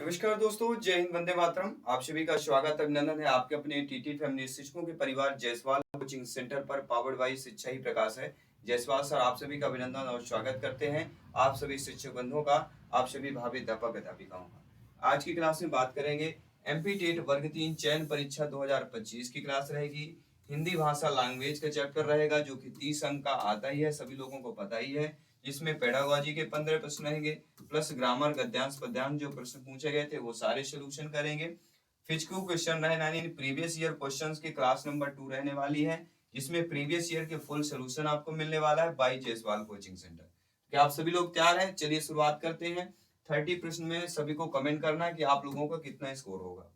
नमस्कार दोस्तों, जय हिंद, वंदे मातरम। आप सभी का स्वागत अभिनंदन है आपके अपने टीटी फैमिली शिक्षकों के परिवार जायसवाल कोचिंग सेंटर पर। पावर्ड बाय शिक्षा ही प्रकाश है। जायसवाल सर आप सभी का अभिनंदन और स्वागत करते हैं। आप सभी शिक्षक बंधुओं का, आप सभी भावी अध्यापक अध्यापिकाओं का। आज की क्लास में बात करेंगे एमपी टेट वर्ग 3 चयन परीक्षा 2025 की क्लास रहेगी। हिंदी भाषा लैंग्वेज का चैप्टर रहेगा जो कि 30 अंक का आता ही है, सभी लोगों को पता ही है। जिसमें पेडागोजी के 15 प्रश्न रहेंगे, प्लस ग्रामर गद्यांश पद्यांश जो प्रश्न पूछे गए थे वो सारे सोल्यूशन करेंगे। फिजिकल क्वेश्चन रहे प्रीवियस ईयर क्वेश्चंस की क्लास नंबर 2 रहने वाली है, जिसमें प्रीवियस ईयर के फुल सोल्यूशन आपको मिलने वाला है बाय जायसवाल कोचिंग सेंटर। क्या आप सभी लोग तैयार हैं? चलिए शुरुआत करते हैं। 30 प्रश्न में सभी को कमेंट करना है कि आप लोगों का कितना स्कोर होगा।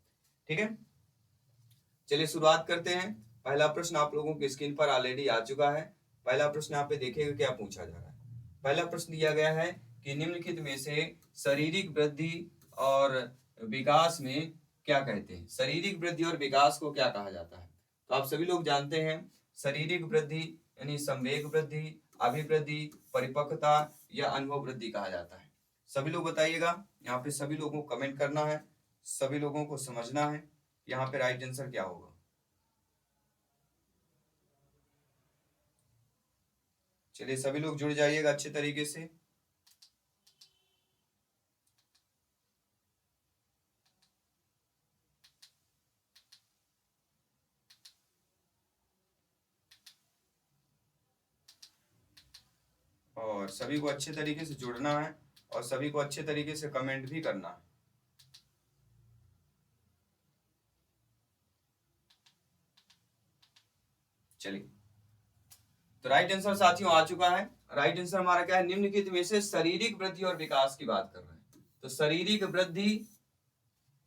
ठीक है, चलिए शुरुआत करते हैं। पहला प्रश्न आप लोगों की स्क्रीन पर ऑलरेडी आ चुका है। पहला प्रश्न यहाँ पे देखिएगा क्या पूछा जा रहा है। पहला प्रश्न दिया गया है कि निम्नलिखित में से शारीरिक वृद्धि और विकास में क्या कहते हैं। शारीरिक वृद्धि और विकास को क्या कहा जाता है? तो आप सभी लोग जानते हैं शारीरिक वृद्धि यानी संवेग वृद्धि, अभिवृद्धि, परिपक्वता या अनुभव वृद्धि कहा जाता है। सभी लोग बताइएगा। यहाँ पे सभी लोगों को कमेंट करना है, सभी लोगों को समझना है यहाँ पे राइट आंसर क्या होगा। चलिए सभी लोग जुड़ जाइएगा अच्छे तरीके से। और सभी को अच्छे तरीके से जुड़ना है और सभी को अच्छे तरीके से कमेंट भी करना है। चलिए, तो राइट आंसर साथियों आ चुका है। राइट आंसर हमारा क्या है? निम्नलिखित में से शारीरिक वृद्धि और विकास की बात कर रहे हैं। तो शारीरिक वृद्धि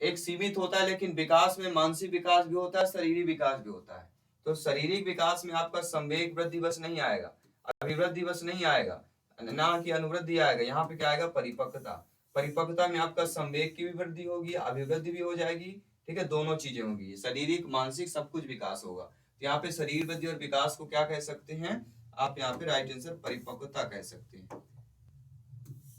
एक सीमित होता है, लेकिन विकास में मानसिक विकास भी होता है, शारीरिक विकास भी होता है। तो शारीरिक विकास में आपका संवेग वृद्धि बस नहीं आएगा, अभिवृद्धि बस नहीं आएगा, ना कि अनुवृद्धि आएगा। यहाँ पे क्या आएगा? परिपक्वता। परिपक्वता में आपका संवेग की भी वृद्धि होगी, अभिवृद्धि भी हो जाएगी। ठीक है, दोनों चीजें होंगी, शारीरिक मानसिक सब कुछ विकास होगा। तो यहाँ पे शरीर वृद्धि और विकास को क्या कह सकते हैं आप? यहाँ पे राइट आंसर परिपक्वता कह सकते हैं।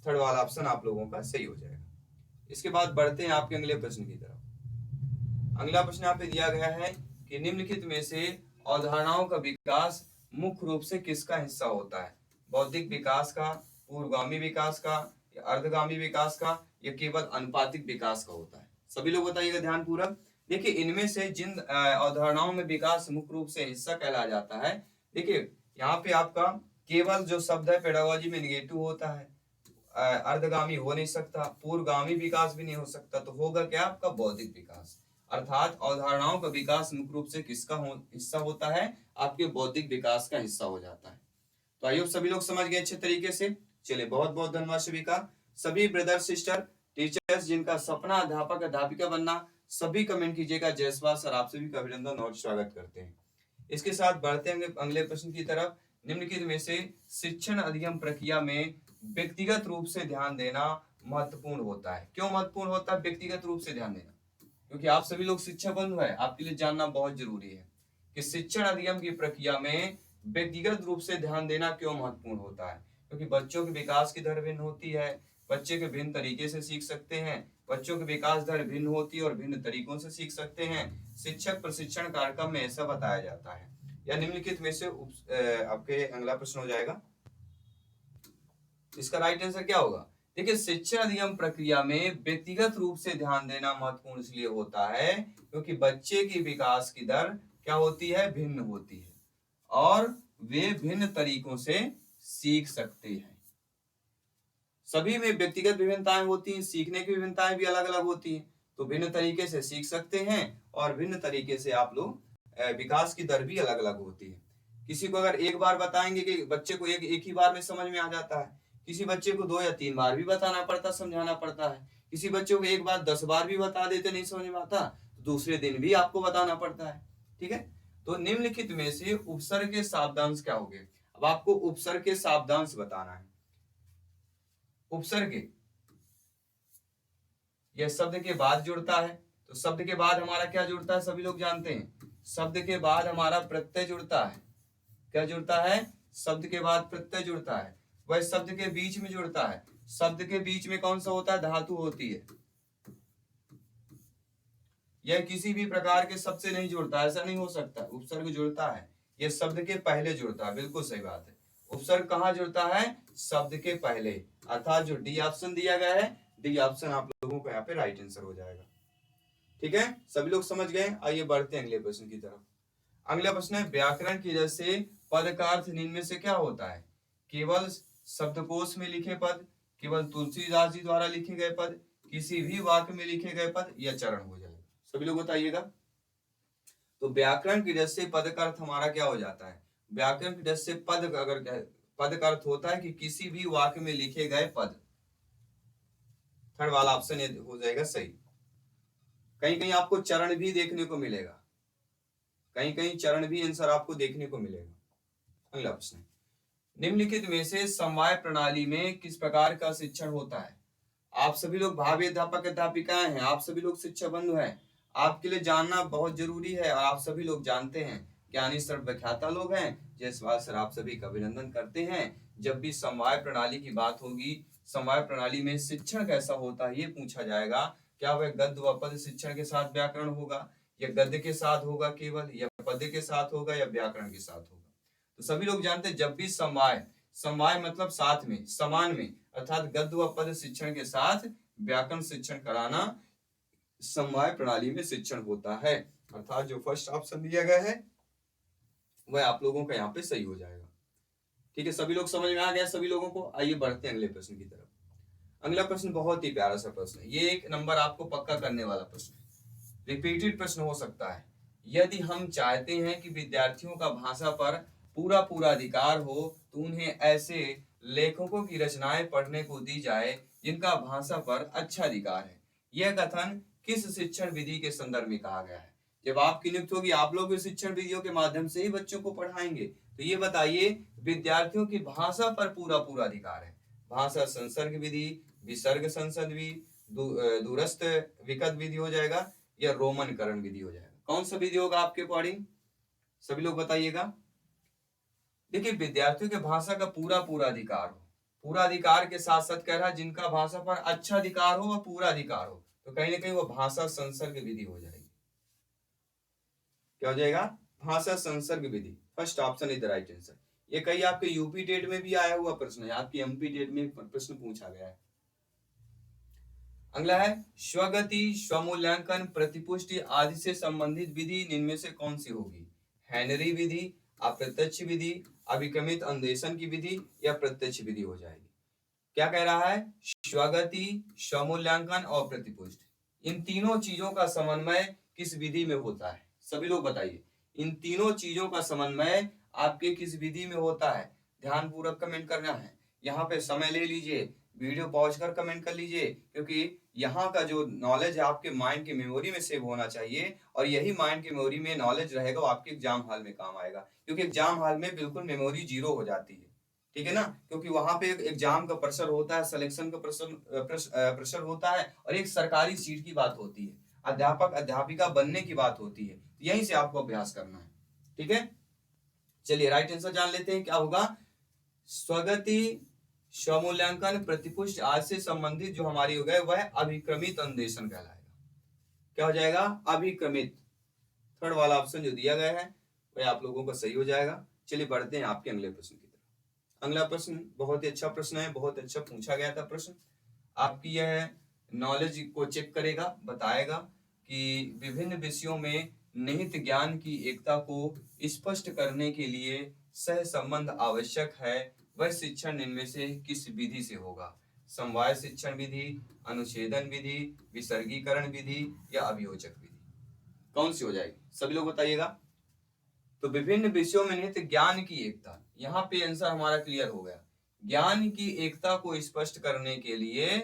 थर्ड वाला ऑप्शन आप लोगों का सही हो जाएगा। इसके बाद बढ़ते हैं आपके अगले प्रश्न की तरफ। अगला प्रश्न यहाँ पे दिया गया है कि निम्नलिखित में से अवधारणाओं का विकास मुख्य रूप से किसका हिस्सा होता है? बौद्धिक विकास का, पूर्वगामी विकास का, या अर्धगामी विकास का, या केवल अनुपातिक विकास का होता है? सभी लोग बताइएगा ध्यान पूर्वक। देखिए, इनमें से जिन अवधारणाओं में विकास मुख्य रूप से हिस्सा कहलाया जाता है, देखिए यहाँ पे आपका केवल जो शब्द है पेडागोजी में निगेटिव होता है, अर्धगामी हो नहीं सकता, पूर्वगामी विकास भी नहीं हो सकता, तो होगा क्या? आपका बौद्धिक विकास। अर्थात अवधारणाओं का विकास मुख्य रूप से किसका हिस्सा होता है? आपके बौद्धिक विकास का हिस्सा हो जाता है। तो आइए सभी लोग समझ गए अच्छे तरीके से। चलिए, बहुत बहुत धन्यवाद सभी का। सभी ब्रदर सिस्टर टीचर्स जिनका सपना अध्यापक अध्यापिका बनना, सभी कमेंट कीजिएगा। जायसवाल सर आप सभी का अभिनंदन और स्वागत करते हैं। इसके साथ बढ़ते हैं अगले प्रश्न की तरफ। निम्नलिखित में से शिक्षण अधिगम प्रक्रिया में व्यक्तिगत रूप से ध्यान देना महत्वपूर्ण होता है? क्यों महत्वपूर्ण होता है व्यक्तिगत रूप से ध्यान देना? क्योंकि आप सभी लोग शिक्षक बंधु हैं, आपके लिए जानना बहुत जरूरी है कि शिक्षण अधिगम की प्रक्रिया में व्यक्तिगत रूप से ध्यान देना क्यों महत्वपूर्ण होता है। क्योंकि बच्चों के विकास की दर भिन्न होती है, बच्चे के भिन्न तरीके से सीख सकते हैं, बच्चों की विकास दर भिन्न होती है और भिन्न तरीकों से सीख सकते हैं। शिक्षक प्रशिक्षण कार्यक्रम में ऐसा बताया जाता है। या निम्नलिखित में से आपके अगला प्रश्न हो जाएगा, इसका राइट आंसर क्या होगा? देखिए, शिक्षण अधिगम प्रक्रिया में व्यक्तिगत रूप से ध्यान देना महत्वपूर्ण इसलिए होता है क्योंकि बच्चे की विकास की दर क्या होती है? भिन्न होती है और वे भिन्न तरीकों से सीख सकते हैं। सभी में व्यक्तिगत विभिन्नताएं होती हैं, सीखने की विभिन्नताएं भी अलग अलग होती हैं। तो भिन्न तरीके से सीख सकते हैं और भिन्न तरीके से आप लोग विकास की दर भी अलग अलग होती है। किसी को अगर एक बार बताएंगे कि बच्चे को एक ही बार में समझ में आ जाता है, किसी बच्चे को 2 या 3 बार भी बताना पड़ता, समझाना पड़ता है। किसी बच्चे को एक बार 10 बार भी बता देते नहीं समझ में आता, तो दूसरे दिन भी आपको बताना पड़ता है। ठीक है, तो निम्नलिखित में से उपसर्ग के शब्दांश क्या हो गए? अब आपको उपसर्ग के शब्दांश बताना है। उपसर्ग यह शब्द के बाद जुड़ता है, तो शब्द के बाद हमारा क्या जुड़ता है? सभी लोग जानते हैं, शब्द के बाद हमारा प्रत्यय जुड़ता है। क्या जुड़ता है? शब्द के बाद प्रत्यय जुड़ता है। वह शब्द के बीच में जुड़ता है। शब्द के बीच में कौन सा होता है? धातु होती है। यह किसी भी प्रकार के शब्द से नहीं जुड़ता, ऐसा नहीं हो सकता। उपसर्ग जुड़ता है, यह शब्द के पहले जुड़ता है, बिल्कुल सही बात है। उपसर्ग कहाँ जुड़ता है? शब्द के पहले, अर्थात जो डी ऑप्शन दिया गया है, डी ऑप्शन आप लोगों को यहाँ पे राइट आंसर हो जाएगा। ठीक है, सभी लोग समझ गए? आइए बढ़ते हैं अगले प्रश्न की तरफ। अगला प्रश्न है, व्याकरण की वजह से पद का अर्थ निम्न में से क्या होता है? केवल शब्दकोश में लिखे पद, केवल तुलसीदास जी द्वारा लिखे गए पद, किसी भी वाक्य में लिखे गए पद, या चरण हो जाएगा। सभी लोग बताइएगा। तो व्याकरण की वजह से पद का अर्थ हमारा क्या हो जाता है? व्याकरण की वजह से पद पद का अर्थ होता है कि किसी भी वाक्य में लिखे गए पद। थर्ड वाला ऑप्शन ये हो जाएगा सही। कहीं कहीं आपको चरण भी देखने को मिलेगा, कहीं कहीं चरण भी आंसर आपको देखने को मिलेगा। अगला प्रश्न, निम्नलिखित में से समवाय प्रणाली में किस प्रकार का शिक्षण होता है? आप सभी लोग भावी अध्यापक अध्यापिकाएं हैं, आप सभी लोग शिक्षक बंधु हैं, आपके लिए जानना बहुत जरूरी है। और आप सभी लोग जानते हैं, ज्ञानी सर्वख्याता लोग हैं, जयसवाल सर आप सभी का अभिनंदन करते हैं। जब भी समवाय प्रणाली की बात होगी, समवाय प्रणाली में शिक्षण कैसा होता है ये पूछा जाएगा। क्या वह गद्य व पद शिक्षण के साथ व्याकरण होगा, या गद्य के साथ होगा केवल, या पद्य के साथ होगा, या व्याकरण के साथ होगा? तो सभी लोग जानते हैं, जब भी समवाय, समवाय मतलब साथ में, समान में, अर्थात गद्य व पद शिक्षण के साथ व्याकरण शिक्षण कराना समवाय प्रणाली में शिक्षण होता है। अर्थात जो फर्स्ट ऑप्शन दिया गया है वह आप लोगों का यहाँ पे सही हो जाएगा। ठीक है, सभी लोग समझ में आ गया सभी लोगों को? आइए बढ़ते हैं अगले प्रश्न की तरफ। अगला प्रश्न बहुत ही प्यारा सा प्रश्न है, ये एक नंबर आपको पक्का करने वाला प्रश्न है, रिपीटेड प्रश्न हो सकता है। यदि हम चाहते हैं कि विद्यार्थियों का भाषा पर पूरा पूरा अधिकार हो, तो उन्हें ऐसे लेखकों की रचनाएं पढ़ने को दी जाए जिनका भाषा पर अच्छा अधिकार है। यह कथन किस शिक्षण विधि के संदर्भ में कहा गया है? जब आपकी नियुक्ति होगी, आप लोग इस शिक्षण विधियों के माध्यम से ही बच्चों को पढ़ाएंगे। तो ये बताइए, विद्यार्थियों की भाषा पर पूरा पूरा अधिकार है। भाषा संसर्ग विधि, विसर्ग संसद विधि, दूरस्थ विकट विधि हो जाएगा, या रोमनकरण विधि हो जाएगा? कौन सा विधि होगा आपके अकॉर्डिंग? सभी लोग बताइएगा। देखिए, विद्यार्थियों के भाषा का पूरा पूरा अधिकार हो, पूरा अधिकार के साथ साथ कह रहा है जिनका भाषा पर अच्छा अधिकार हो व पूरा अधिकार हो, तो कहीं ना कहीं वो भाषा संसर्ग विधि हो जाएगी। क्या हो जाएगा? भाषा संसर्ग विधि। First option is the right answer. ये कहीं आपके यूपी टेट में भी आया हुआ प्रश्न है, आपकी एमपी टेट में प्रश्न पूछा गया है। अगला है, स्वगति, स्वमूल्यांकन, प्रतिपुष्टि आदि से संबंधित विधि निम्न में से कौन सी होगी? हेनरी विधि, अप्रत्यक्ष विधि, अभिक्रमित अन्वेषण की विधि, या प्रत्यक्ष विधि हो जाएगी? क्या कह रहा है? स्वगति, स्वमूल्यांकन और प्रतिपुष्टि, इन तीनों चीजों का समन्वय किस विधि में होता है? सभी लोग बताइए, इन तीनों चीजों का समन्वय आपके किस विधि में होता है? ध्यान पूर्वक कमेंट करना है। यहाँ पे समय ले लीजिए, वीडियो पॉज कर कमेंट कर लीजिए, क्योंकि यहाँ का जो नॉलेज है आपके माइंड की मेमोरी में सेव होना चाहिए, और यही माइंड की मेमोरी में नॉलेज रहेगा वो आपके एग्जाम हॉल में काम आएगा। क्योंकि एग्जाम हॉल में बिल्कुल मेमोरी जीरो हो जाती है, ठीक है ना? क्योंकि वहां पे एक एग्जाम का प्रेशर होता है, सिलेक्शन का प्रेशर होता है, और एक सरकारी सीट की बात होती है, अध्यापक अध्यापिका बनने की बात होती है। यहीं से आपको अभ्यास करना है, ठीक है? चलिए राइट आंसर जान लेते हैं, क्या होगा? स्वगति, स्वमूल्यांकन, प्रतिपुष्टि आज से संबंधित जो हमारी हो गए वह अभिक्रमित अन्वेषण कहलाएगा। क्या हो जाएगा? अभिक्रमित। थर्ड वाला ऑप्शन जो दिया गया है वह आप लोगों का सही हो जाएगा। चलिए बढ़ते हैं आपके अगले प्रश्न की तरफ। अगला प्रश्न बहुत ही अच्छा प्रश्न है, बहुत अच्छा पूछा गया था प्रश्न। आपकी यह नॉलेज को चेक करेगा, बताएगा कि विभिन्न विषयों में निहित ज्ञान की एकता को स्पष्ट करने के लिए सह संबंध आवश्यक है। वह शिक्षण इनमें से किस विधि से होगा? समवाय शिक्षण विधि, अनुच्छेदन विधि, विसर्गीकरण विधि, या अभियोजक विधि? कौन सी हो जाएगी? सभी लोग बताइएगा। तो विभिन्न विषयों में निहित ज्ञान की एकता, यहाँ पे आंसर हमारा क्लियर हो गया। ज्ञान की एकता को स्पष्ट करने के लिए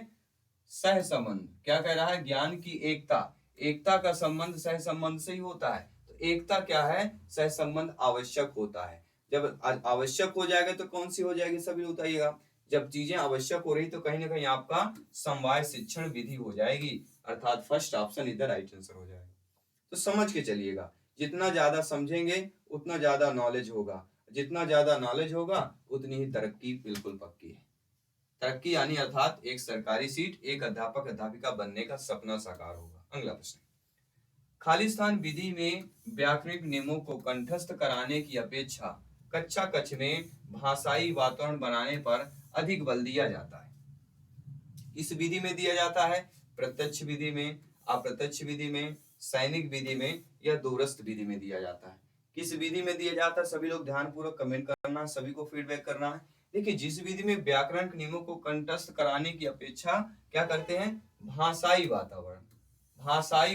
सह संबंध, क्या कह रहा है? ज्ञान की एकता, एकता का संबंध सह संबंध से ही होता है। तो एकता क्या है? सह संबंध आवश्यक होता है। जब आवश्यक हो जाएगा तो कौन सी हो जाएगी? सभी लोग बताइएगा। जब चीजें आवश्यक हो रही तो कहीं ना कहीं आपका समवाय शिक्षण विधि हो जाएगी, अर्थात फर्स्ट ऑप्शन इधर राइट आंसर हो जाएगा। तो समझ के चलिएगा, जितना ज्यादा समझेंगे उतना ज्यादा नॉलेज होगा, जितना ज्यादा नॉलेज होगा उतनी ही तरक्की बिल्कुल पक्की है। तरक्की यानी अर्थात एक सरकारी सीट, एक अध्यापक अध्यापिका बनने का सपना साकार होगा। अगला प्रश्न, खालिस्तान विधि में व्याकरणिक नियमों को कंठस्थ कराने की अपेक्षा कक्षा कक्ष में भाषाई वातावरण बनाने पर अधिक बल दिया जाता है। इस विधि में दिया जाता है, प्रत्यक्ष विधि में, अप्रत्यक्ष विधि में, सैनिक विधि में या दूरस्थ विधि में दिया जाता है। किस विधि में दिया जाता है, सभी लोग ध्यानपूर्वक कमेंट करना, सभी को फीडबैक करना है। देखिए, जिस विधि में व्याकरण के नियमों को कंठस्थ कराने की अपेक्षा क्या करते हैं, भाषाई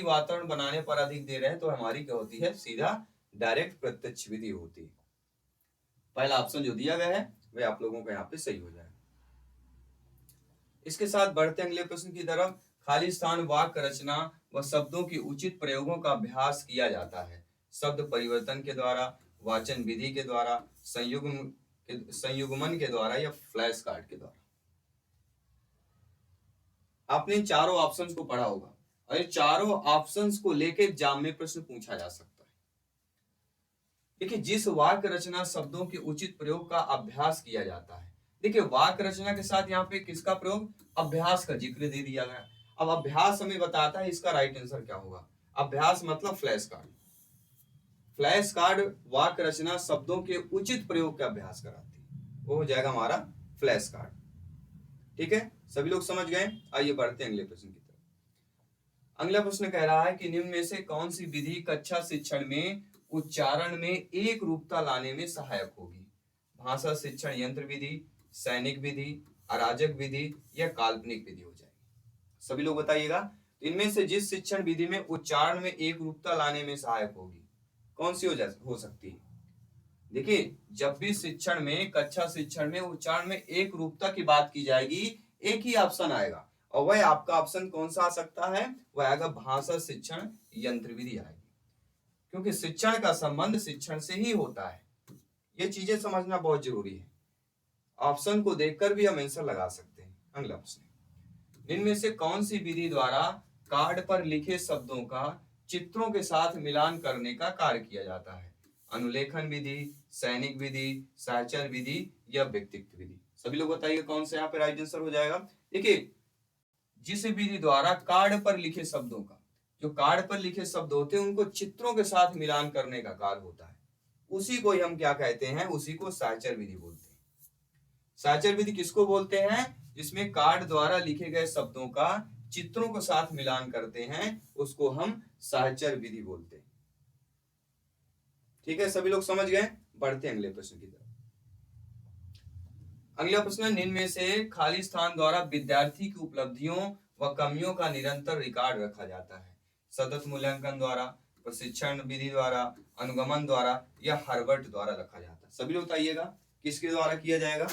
वातावरण बनाने पर अधिक दे रहे हैं, तो हमारी क्या होती है, सीधा डायरेक्ट प्रत्यक्ष विधि होती है। पहला ऑप्शन जो दिया गया है वह आप लोगों का यहाँ पे सही हो जाएगा। इसके साथ बढ़ते अगले प्रश्न की तरफ। खालिस्तान वाक्य रचना व शब्दों की उचित प्रयोगों का अभ्यास किया जाता है शब्द परिवर्तन के द्वारा, वाचन विधि के द्वारा, संयुग्मन के द्वारा या फ्लैश कार्ड के द्वारा। आपने इन चारों ऑप्शंस को पढ़ा होगा और ये चारों ऑप्शंस को लेकर एग्जाम में प्रश्न पूछा जा सकता है। देखिए, जिस वाक्य रचना शब्दों के उचित प्रयोग का अभ्यास किया जाता है। देखिए, वाक्य रचना के साथ यहाँ पे किसका प्रयोग, अभ्यास का जिक्र दे दिया गया। अब अभ्यास हमें बताता है इसका राइट आंसर क्या होगा। अभ्यास मतलब फ्लैश कार्ड। फ्लैश कार्ड वाक्य रचना शब्दों के उचित प्रयोग का अभ्यास कराती है, वो हो जाएगा हमारा फ्लैश कार्ड। ठीक है, सभी लोग समझ गए। आइए बढ़ते हैं अगले प्रश्न की तरफ। अगला प्रश्न कह रहा है कि निम्न में से कौन सी विधि कक्षा शिक्षण में उच्चारण में एक रूपता लाने में सहायक होगी। भाषा शिक्षण यंत्र विधि, सैनिक विधि, अराजक विधि या काल्पनिक विधि हो जाएगी। सभी लोग बताइएगा, इनमें से जिस शिक्षण विधि में उच्चारण में एक रूपता लाने में सहायक होगी, कौन सी हो सकती है। देखिए, जब भी शिक्षण में, कक्षा शिक्षण में उच्चारण में एक रूपता की बात की जाएगी, एक ही ऑप्शन आएगा और वह आपका ऑप्शन कौन सा आ सकता है, वह आएगा भाषा शिक्षण यंत्र विधि आएगी, क्योंकि शिक्षण का संबंध शिक्षण से ही होता है। ये चीजें समझना बहुत जरूरी है। ऑप्शन को देखकर भी हम आंसर लगा सकते हैं। अगला प्रश्न, इनमें से कौन सी विधि द्वारा कार्ड पर लिखे शब्दों का चित्रों के साथ मिलान करने का कार्य किया जाता है। अनुलेखन विधि, सैनिक विधि, सहचर विधि या व्यक्तित्व विधि। सभी लोग बताइए कौन सा यहाँ पे राइट आंसर हो जाएगा। देखिए, जिस विधि द्वारा कार्ड पर लिखे शब्दों का, जो कार्ड पर लिखे शब्द होते हैं उनको चित्रों के साथ मिलान करने का कार्य होता है, उसी को हम क्या कहते हैं, उसी को सहचर विधि बोलते हैं। सहचर विधि किसको बोलते हैं, जिसमें कार्ड द्वारा लिखे गए शब्दों का चित्रों के साथ मिलान करते हैं, उसको हम सहचर विधि बोलते हैं। ठीक है, सभी लोग समझ गए। बढ़ते हैं अगले प्रश्न की तरफ। अगला प्रश्न, निम्न में से खाली स्थान द्वारा विद्यार्थी की उपलब्धियों व कमियों का निरंतर रिकॉर्ड रखा जाता है। सतत मूल्यांकन द्वारा, प्रशिक्षण विधि द्वारा, अनुगमन द्वारा या हार्वर्ड द्वारा रखा जाता है। सभी लोग बताइएगा किसके द्वारा किया जाएगा।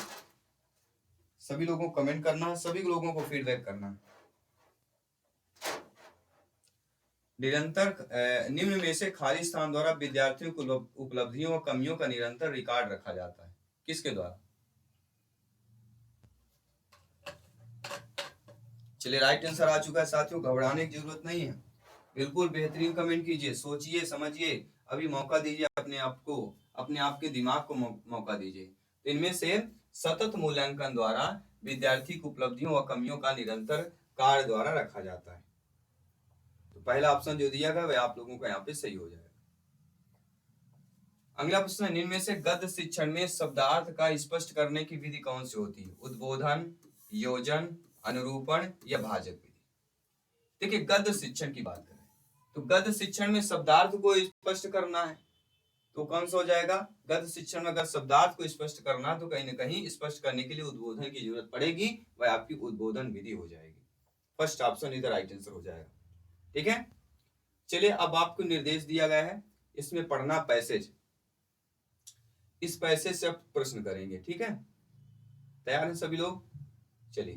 सभी लोगों को कमेंट करना है, सभी लोगों को फीडबैक करना है। निरंतर निम्न में से खाली स्थान द्वारा विद्यार्थियों को उपलब्धियों और कमियों का निरंतर रिकॉर्ड रखा जाता है, किसके द्वारा। चलिए, राइट आंसर आ चुका है साथियों, घबराने की जरूरत नहीं है। बिल्कुल बेहतरीन कमेंट कीजिए, सोचिए समझिए, अभी मौका दीजिए अपने आप को, अपने आप के दिमाग को मौका दीजिए। इनमें से सतत मूल्यांकन द्वारा विद्यार्थी की उपलब्धियों व कमियों का निरंतर कार्य द्वारा रखा जाता है। तो पहला ऑप्शन जो दिया गया वह आप लोगों का यहाँ पे सही हो जाएगा। अगला प्रश्न, निम्न में से गद्य शिक्षण में शब्दार्थ का स्पष्ट करने की विधि कौन सी होती है। उद्बोधन, योजन, अनुरूपण या भाजक विधि। देखिए, गद्य शिक्षण की बात करें तो गद्य शिक्षण में शब्दार्थ को स्पष्ट करना है, तो कौन सा हो जाएगा। गद्य शिक्षण में अगर शब्दार्थ को स्पष्ट करना तो कहीं ना कहीं स्पष्ट करने के लिए उद्बोधन की जरूरत पड़ेगी, वह आपकी उद्बोधन विधि हो जाएगी। फर्स्ट ऑप्शन इधर राइट आंसर हो जाएगा। ठीक है, चलिए अब आपको निर्देश दिया गया है, इसमें पढ़ना पैसेज, इस पैसेज से आप प्रश्न करेंगे। ठीक है, तैयार हैं सभी लोग। चलिए,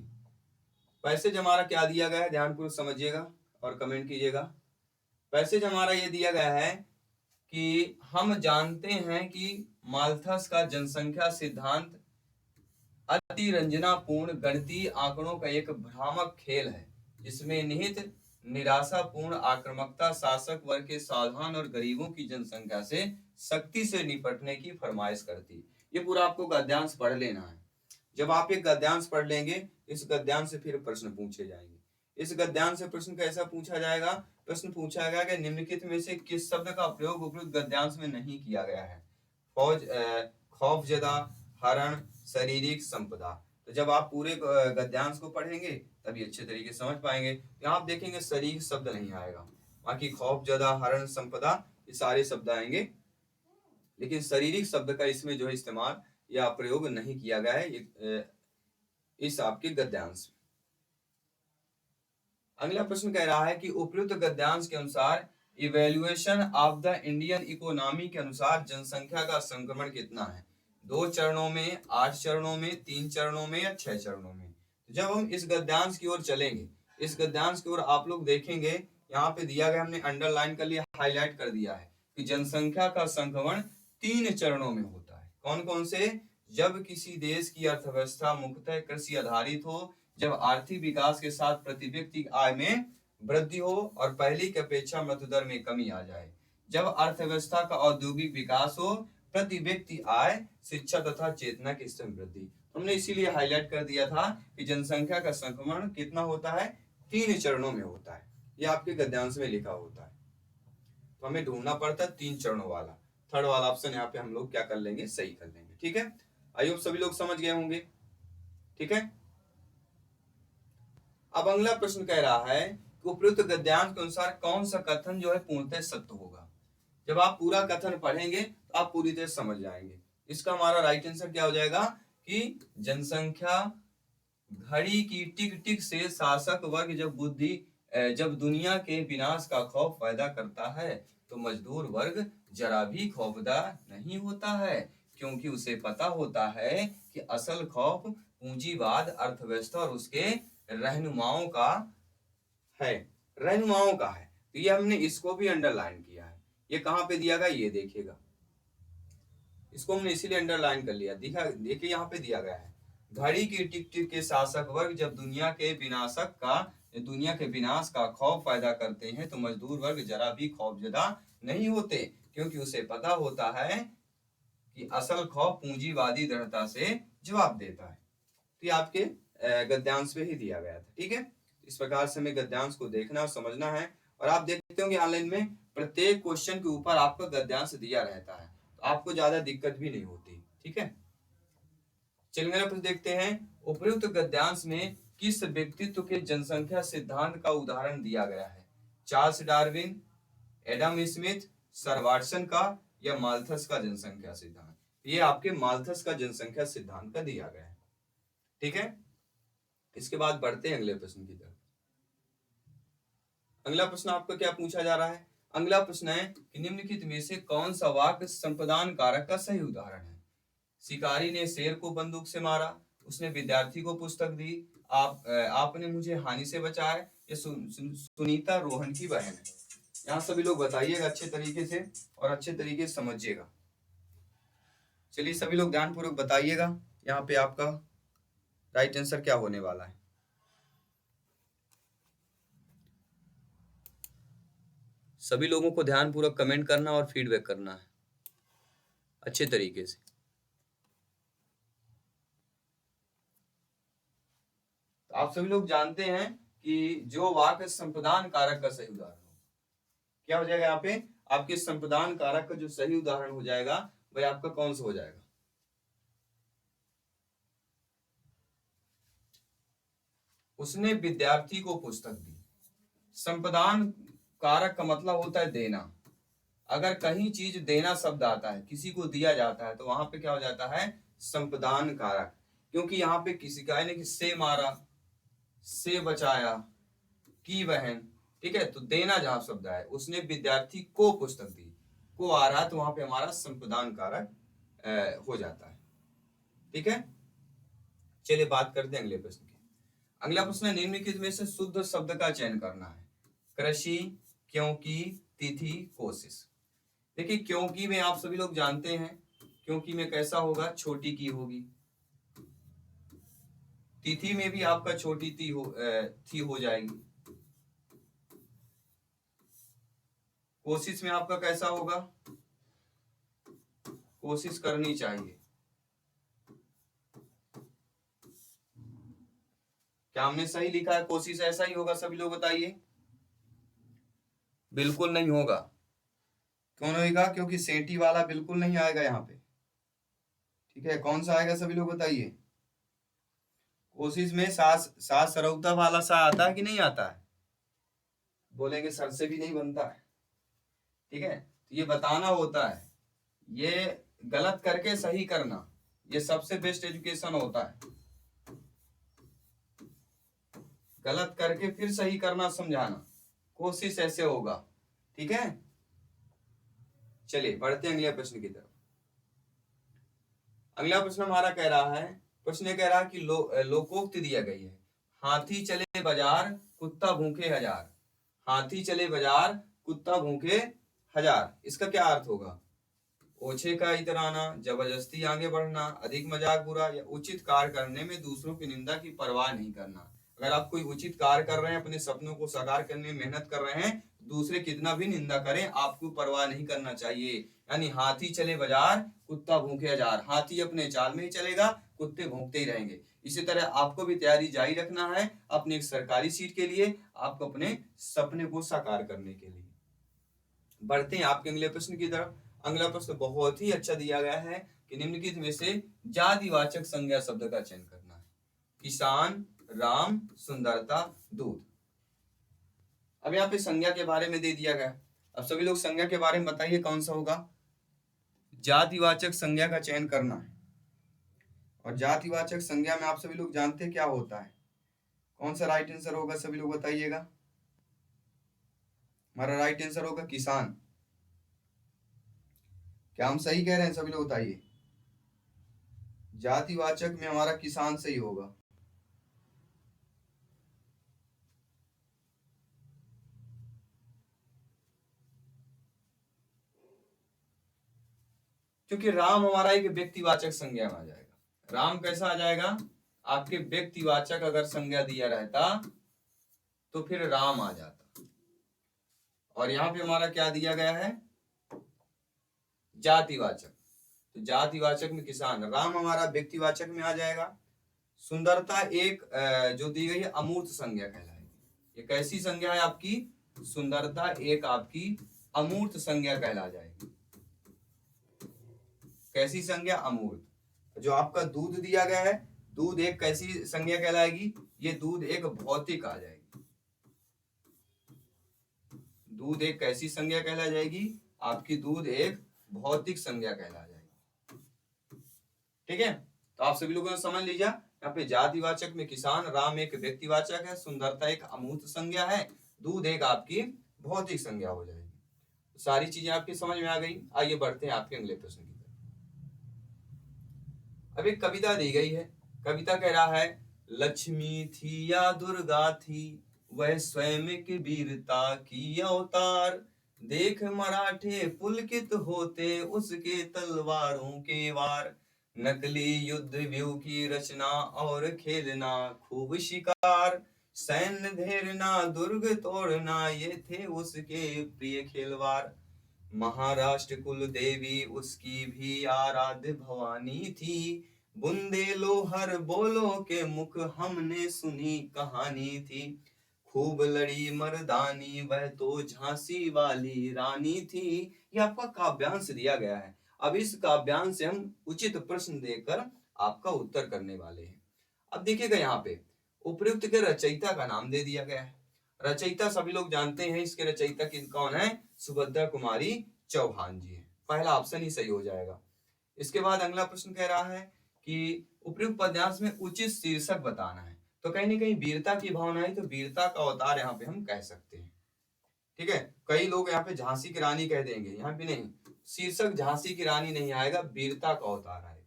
पैसेज हमारा क्या दिया गया है, ध्यानपूर्वक समझिएगा और कमेंट कीजिएगा। पैसेज हमारा ये दिया गया है कि हम जानते हैं कि माल्थस का जनसंख्या सिद्धांत अतिरंजनापूर्ण गणितीय आंकड़ों का एक भ्रामक खेल है, जिसमें निहित निराशापूर्ण आक्रामकता शासक वर्ग के साधारण और गरीबों की जनसंख्या से सख्ती से निपटने की फरमाइश करती है। ये पूरा आपको गद्यांश पढ़ लेना है। जब आप एक गद्यांश पढ़ लेंगे, इस गद्यांश से फिर प्रश्न पूछे जाएंगे। इस गद्यांश से प्रश्न कैसा पूछा जाएगा? प्रश्न पूछा गया कि निम्नलिखित में से किस शब्द का प्रयोग उपयुक्त गद्यांश में नहीं किया गया है? फौज, खौफजदा, हरण, शारीरिक संपदा। तो जब आप पूरे गद्यांश को पढ़ेंगे तभी अच्छे तरीके से समझ पाएंगे। यहाँ आप देखेंगे शारीरिक शब्द नहीं आएगा, बाकी खौफजदा, हरण, संपदा ये सारे शब्द आएंगे, लेकिन शारीरिक शब्द का इसमें जो है इस्तेमाल या प्रयोग नहीं किया गया है इस आपके गद्यांश में। अगला प्रश्न कह रहा है कि उपयुक्त गद्यांश के अनुसार evaluation of the Indian economy के अनुसार जनसंख्या का संक्रमण कितना है? 2 चरणों में, 8 चरणों में, 3 चरणों में या 6 चरणों में? तो जब हम इस गद्यांश की ओर चलेंगे, इस गद्यांश की ओर आप लोग देखेंगे, यहाँ पे दिया गया, हमने अंडरलाइन कर लिया, हाईलाइट कर दिया है कि जनसंख्या का संक्रमण 3 चरणों में होता है। कौन कौन से? जब किसी देश की अर्थव्यवस्था मुख्यतः कृषि आधारित हो, जब आर्थिक विकास के साथ प्रति व्यक्ति आय में वृद्धि हो और पहले की अपेक्षा मृत्यु दर में कमी आ जाए, जब अर्थव्यवस्था का औद्योगिक विकास हो, प्रति व्यक्ति आय, शिक्षा तथा चेतना की स्तर में वृद्धि। हमने इसीलिए हाईलाइट कर दिया था कि जनसंख्या का संक्रमण कितना होता है? 3 चरणों में होता है। यह आपके गद्यांश में लिखा होता है, तो हमें ढूंढना पड़ता है 3 चरणों वाला। थर्ड वाला ऑप्शन यहाँ पे हम लोग क्या कर लेंगे? सही कर लेंगे। ठीक है, आई होप सभी लोग समझ गए होंगे। ठीक है, अब अगला प्रश्न कह रहा है कि उपयुक्त गद्यांश के अनुसार कौन सा कथन जो है पूर्णतः सत्य होगा? जब आप पूरा कथन पढ़ेंगे तो आप पूरी तरह समझ जाएंगे। इसका हमारा राइट आंसर क्या हो जाएगा कि जनसंख्या घड़ी की टिक टिक से शासक वर्ग जब दुनिया के विनाश का खौफ पैदा करता है तो मजदूर वर्ग जरा भी खौफदा नहीं होता है, क्योंकि उसे पता होता है कि असल खौफ पूंजीवाद, अर्थव्यवस्था और उसके रहनुमाओं का है। तो ये हमने इसको भी अंडरलाइन किया है। ये कहाँ पे दिया गया ये देखिएगा, इसको हमने इसीलिए अंडरलाइन कर लिया। देखिए यहाँ पे दिया गया है, घड़ी की टिक टिक के शासक वर्ग जब दुनिया के विनाश का खौफ पैदा करते हैं तो मजदूर वर्ग जरा भी खौफजदा नहीं होते, क्योंकि उसे पता होता है कि असल खौफ पूंजीवादी दृढ़ता से जवाब देता है। तो ये आपके गद्यांश में ही दिया गया था। ठीक है, इस प्रकार से हमें गद्यांश को देखना और समझना है। और आप देखते होंगे ऑनलाइन में प्रत्येक क्वेश्चन के ऊपर आपका गद्यांश दिया रहता है, तो आपको ज्यादा दिक्कत भी नहीं होती। ठीक है, चलिए मेरा प्रश्न देखते हैं। उपयुक्त गद्यांश में किस व्यक्तित्व के जनसंख्या सिद्धांत का उदाहरण दिया गया है? Charles Darwin, Adam Smith, sir Watson का या माल्थस का जनसंख्या सिद्धांत? ये आपके माल्थस का जनसंख्या सिद्धांत का दिया गया है। ठीक है, इसके बाद बढ़ते हैं अगले प्रश्न की तरफ। अगला प्रश्न आपका क्या पूछा जा रहा है? अगला प्रश्न है कि निम्नलिखित में से कौन सा वाक्य संप्रदान कारक का सही उदाहरण है? शिकारी ने शेर को बंदूक से मारा, उसने विद्यार्थी को पुस्तक दी, आपने मुझे हानि से बचाया, ये सुनीता रोहन की बहन है। यहाँ सभी लोग बताइएगा अच्छे तरीके से और अच्छे तरीके से समझिएगा। चलिए सभी लोग ध्यानपूर्वक बताइएगा यहाँ पे आपका राइट आंसर क्या होने वाला है। सभी लोगों को ध्यानपूर्वक कमेंट करना और फीडबैक करना है अच्छे तरीके से। तो आप सभी लोग जानते हैं कि जो वाक्य संप्रदान कारक का सही उदाहरण हो, क्या हो जाएगा यहाँ पे? आपके संप्रदान कारक का जो सही उदाहरण हो जाएगा वह आपका कौन सा हो जाएगा? उसने विद्यार्थी को पुस्तक दी। संप्रदान कारक का मतलब होता है देना। अगर कहीं चीज देना शब्द आता है, किसी को दिया जाता है, तो वहां पे क्या हो जाता है? संप्रदान कारक। क्योंकि यहाँ पे किसी का ने कि से मारा, से बचाया, की बहन। ठीक है, तो देना जहां शब्द है, उसने विद्यार्थी को पुस्तक दी, को आ रहा है, तो वहां पे हमारा संप्रदान कारक हो जाता है। ठीक है, चलिए बात करते हैं अगले प्रश्न की। अगला प्रश्न है निम्नलिखित में से शुद्ध शब्द का चयन करना है। कृषि, क्योंकि, तिथि, कोशिश। देखिए क्योंकि में आप सभी लोग जानते हैं, क्योंकि में कैसा होगा? छोटी की होगी। तिथि में भी आपका छोटी थी हो जाएगी। कोशिश में आपका कैसा होगा? कोशिश करनी चाहिए। क्या हमने सही लिखा है? कोशिश ऐसा ही होगा, सभी लोग बताइए। बिल्कुल नहीं होगा। क्यों नहीं होगा? क्योंकि सेंटी वाला बिल्कुल नहीं आएगा यहाँ पे। ठीक है, कौन सा आएगा सभी लोग बताइए। कोशिश में सास सास सरौता वाला सा आता है कि नहीं आता है? बोलेंगे सर से भी नहीं बनता है। ठीक है, तो ये बताना होता है, ये गलत करके सही करना, ये सबसे बेस्ट एजुकेशन होता है। गलत करके फिर सही करना, समझाना, कोशिश ऐसे होगा। ठीक है, चलिए बढ़ते हैं अगले प्रश्न की तरफ। अगला प्रश्न हमारा कह रहा है, प्रश्न कह रहा है कि लोकोक्ति दिया गई है, हाथी चले बाजार कुत्ता भूखे हजार। हाथी चले बाजार कुत्ता भूखे हजार, इसका क्या अर्थ होगा? ओछे का इतराना, जबरदस्ती आगे बढ़ना, अधिक मजाक बुरा, या उचित कार्य करने में दूसरों की निंदा की परवाह नहीं करना। अगर आप कोई उचित कार्य कर रहे हैं, अपने सपनों को साकार करने में मेहनत कर रहे हैं, दूसरे कितना भी निंदा करें आपको परवाह नहीं करना चाहिए। यानी हाथी चले बाजार कुत्ता भूखे हजार, हाथी अपने चाल में ही चलेगा, कुत्ते भूखते ही रहेंगे। इसी तरह आपको भी तैयारी जारी रखना है अपनी एक सरकारी सीट के लिए, आपको अपने सपने को साकार करने के लिए। बढ़ते हैं आपके अगले प्रश्न की तरफ। अगला प्रश्न बहुत ही अच्छा दिया गया है कि निम्नलिखित में से जातिवाचक संज्ञा शब्द का चयन करना है। किसान, राम, सुंदरता, दूध। अब यहाँ पे संज्ञा के बारे में दे दिया गया। अब सभी लोग संज्ञा के बारे में बताइए कौन सा होगा। जातिवाचक संज्ञा का चयन करना है, और जातिवाचक संज्ञा में आप सभी लोग जानते हैं क्या होता है। कौन सा राइट आंसर होगा सभी लोग बताइएगा। हमारा राइट आंसर होगा किसान। क्या हम सही कह रहे हैं? सभी लोग बताइए। जातिवाचक में हमारा किसान सही होगा। क्योंकि राम हमारा एक व्यक्तिवाचक संज्ञा में आ जाएगा। राम कैसा आ जाएगा? आपके व्यक्तिवाचक अगर संज्ञा दिया रहता तो फिर राम आ जाता, और यहाँ पे हमारा क्या दिया गया है? जातिवाचक। तो जातिवाचक में किसान, राम हमारा व्यक्तिवाचक में आ जाएगा। सुंदरता एक जो दी गई है अमूर्त संज्ञा कहलाएगी। ये कैसी संज्ञा है आपकी? सुंदरता एक आपकी अमूर्त संज्ञा कहला जाएगी। कैसी संज्ञा? अमूर्त। जो आपका दूध दिया गया है, दूध एक कैसी संज्ञा कहलाएगी? ये दूध एक भौतिक आ जाएगी। दूध एक कैसी संज्ञा कहला जाएगी? आपकी दूध एक भौतिक संज्ञा कहला जाएगी। ठीक है, तो आप सभी लोगों ने समझ लीजिए, यहाँ पे जातिवाचक में किसान, राम एक व्यक्तिवाचक है, सुंदरता एक अमूर्त संज्ञा है, दूध एक आपकी भौतिक संज्ञा हो जाएगी। तो सारी चीजें आपकी समझ में आ गई। आइए बढ़ते हैं आपके अगले प्रश्न की तरफ। अब एक कविता दी गई है। कविता कह रहा है, लक्ष्मी थी या दुर्गा थी, वह स्वयं की वीरता की अवतार। देख मराठे पुलकित होते उसके तलवारों के वार। नकली युद्ध व्यू की रचना और खेलना खूब शिकार। सैन्य धेरना दुर्ग तोड़ना, ये थे उसके प्रिय खेलवार। महाराष्ट्र कुल देवी उसकी भी आराध्य भवानी थी। बुंदेलो हर बोलो के मुख हमने सुनी कहानी थी। खूब लड़ी मर्दानी वह तो झांसी वाली रानी थी। ये आपका काव्यांश दिया गया है। अब इस काव्यांश से हम उचित प्रश्न देकर आपका उत्तर करने वाले हैं। अब देखिएगा यहाँ पे उपयुक्त के रचयिता का नाम दे दिया गया है। रचयिता सभी लोग जानते हैं, इसके रचयिता कौन है? सुभद्रा कुमारी चौहान जी है। पहला ऑप्शन ही सही हो जाएगा। इसके बाद अगला प्रश्न कह रहा है कि उपयुक्त पद्यांश में उचित शीर्षक बताना है। तो कहीं ना कहीं वीरता की भावना है, तो वीरता का अवतार यहाँ पे हम कह सकते हैं। ठीक है, कई लोग यहाँ पे झांसी की रानी कह देंगे, यहाँ पे नहीं, शीर्षक झांसी की रानी नहीं आएगा, वीरता का अवतार आएगा।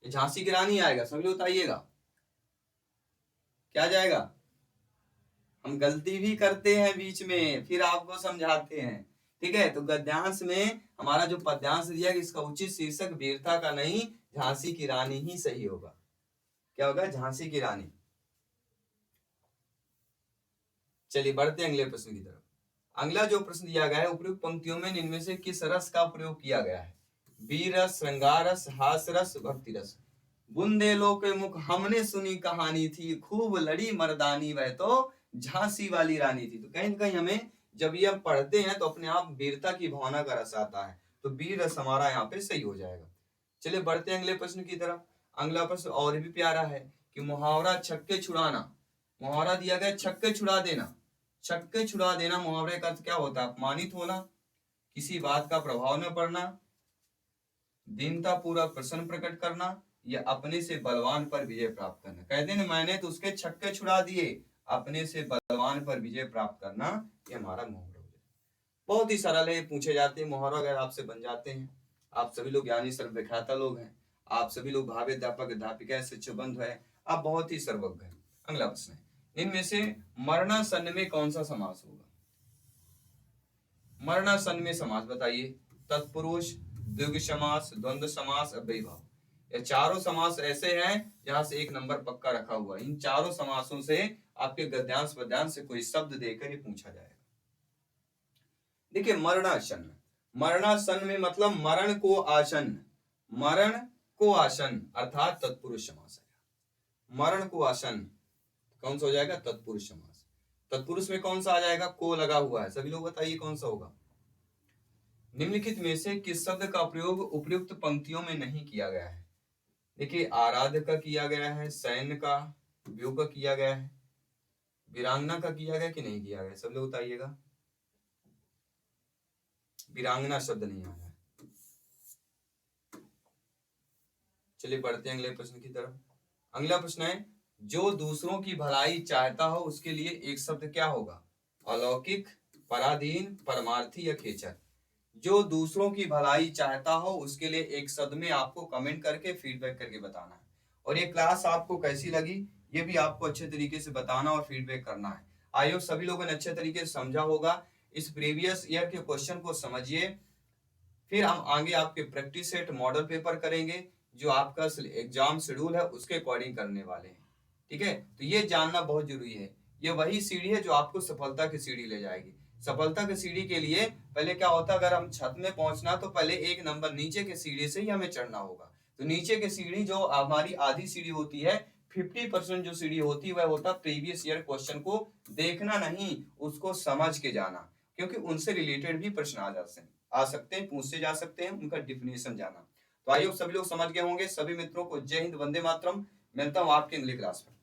झांसी की रानी आएगा, सभी लोग बताइएगा क्या जाएगा। हम गलती भी करते हैं बीच में, फिर आपको समझाते हैं। ठीक है, तो गद्यांश में हमारा जो पद्यांश दिया गया, इसका उचित शीर्षक वीरता का नहीं, झांसी की रानी ही सही होगा। क्या होगा? झांसी की रानी। चलिए बढ़ते हैं अगले प्रश्न की तरफ। अगला जो प्रश्न दिया गया है, उपयुक्त पंक्तियों में इनमें से किस रस का प्रयोग किया गया है? वीर रस, श्रृंगार रस, हास रस, भक्ति रस। बुंदेलों के मुख हमने सुनी कहानी थी, खूब लड़ी मर्दानी वह तो झांसी वाली रानी थी। तो कहीं ना कहीं हमें जब ये हम पढ़ते हैं तो अपने आप वीरता की भावना का रस आता है, तो वीर रस हमारा यहाँ पे सही हो जाएगा। चलिए बढ़ते हैं अगले प्रश्न की तरफ। अगला प्रश्न और भी प्यारा है कि मुहावरा छक्के छुड़ाना, मुहावरा दिया गया छक्के छुड़ा देना। छक्के छुड़ा देना मुहावरे का अर्थ क्या होता है? अपमानित होना, किसी बात का प्रभाव न पड़ना, दीनता पूरा प्रश्न प्रकट करना, या अपने से बलवान पर विजय प्राप्त करना। कहते हैं मैंने तो उसके छक्के छुड़ा दिए, अपने से बलवान पर विजय प्राप्त करना, ये हमारा मुहावरा हो जाए। बहुत ही सरल है, पूछे जाते हैं मुहावरा अगर आपसे बन जाते हैं। आप सभी लोग ज्ञानी सर्वविख्याता लोग हैं, आप सभी लोग भावी अध्यापक अध्यापिका शिक्षक बंधु है, आप बहुत ही सर्वज्ञ हैं। अगला प्रश्न है, इनमें से मरणासन्न में कौन सा समास होगा? मरणासन्न में समास बताइए। तत्पुरुष, द्विगु समास, द्वंद्व समास, अव्ययीभाव। ये चारों समास ऐसे हैं जहां से एक नंबर पक्का रखा हुआ है। इन चारों समासों से आपके गद्यांश पद्यांश से कोई शब्द देकर ये पूछा जाएगा। देखिए मरणासन्न, मरणासन्न में मतलब मरण को आसन्न, मरण को आसन्न अर्थात तत्पुरुष समास है। मरण को आसन्न कौन सा हो जाएगा? तत्पुरुष समास। तत्पुरुष में कौन सा आ जाएगा? को लगा हुआ है, सभी लोग बताइए कौन सा होगा? निम्नलिखित में से किस शब्द का प्रयोग उपर्युक्त पंक्तियों में नहीं किया गया है? देखिए आराध्य का किया गया है, सैन्य का, व्यूह का किया गया है, वीरांगना का किया गया कि नहीं किया गया? सब लोग बताइएगा। वीरांगना शब्द नहीं आया है। चलिए बढ़ते हैं अगले प्रश्न की तरफ। अगला प्रश्न है, जो दूसरों की भलाई चाहता हो उसके लिए एक शब्द क्या होगा? अलौकिक, पराधीन, परमार्थी या खेचर। जो दूसरों की भलाई चाहता हो उसके लिए एक शब्द में आपको कमेंट करके फीडबैक करके बताना है। और ये क्लास आपको कैसी लगी ये भी आपको अच्छे तरीके से बताना और फीडबैक करना है। आई होप सभी लोगों ने अच्छे तरीके से समझा होगा। इस प्रीवियस ईयर के क्वेश्चन को समझिए, फिर हम आगे आपके प्रैक्टिस सेट मॉडल पेपर करेंगे जो आपका एग्जाम शेड्यूल है उसके अकॉर्डिंग करने वाले हैं। ठीक है, तो ये जानना बहुत जरूरी है। ये वही सीढ़ी है जो आपको सफलता की सीढ़ी ले जाएगी। सफलता की सीढ़ी के लिए पहले क्या होता है, अगर हम छत में पहुंचना तो पहले एक नंबर नीचे के सीढ़ी से ही हमें चढ़ना होगा। तो नीचे की सीढ़ी जो हमारी आधी सीढ़ी होती है, 50% जो सीढ़ी होती है वह होता प्रीवियस ईयर क्वेश्चन को देखना नहीं, उसको समझ के जाना, क्योंकि उनसे रिलेटेड भी प्रश्न आ सकते हैं, पूछे जा सकते हैं, उनका डिफिनेशन जाना। तो आई होप सभी लोग समझ गए होंगे। सभी मित्रों को जय हिंद, वंदे मातरम। मिलता हूँ आपके अगली क्लास में।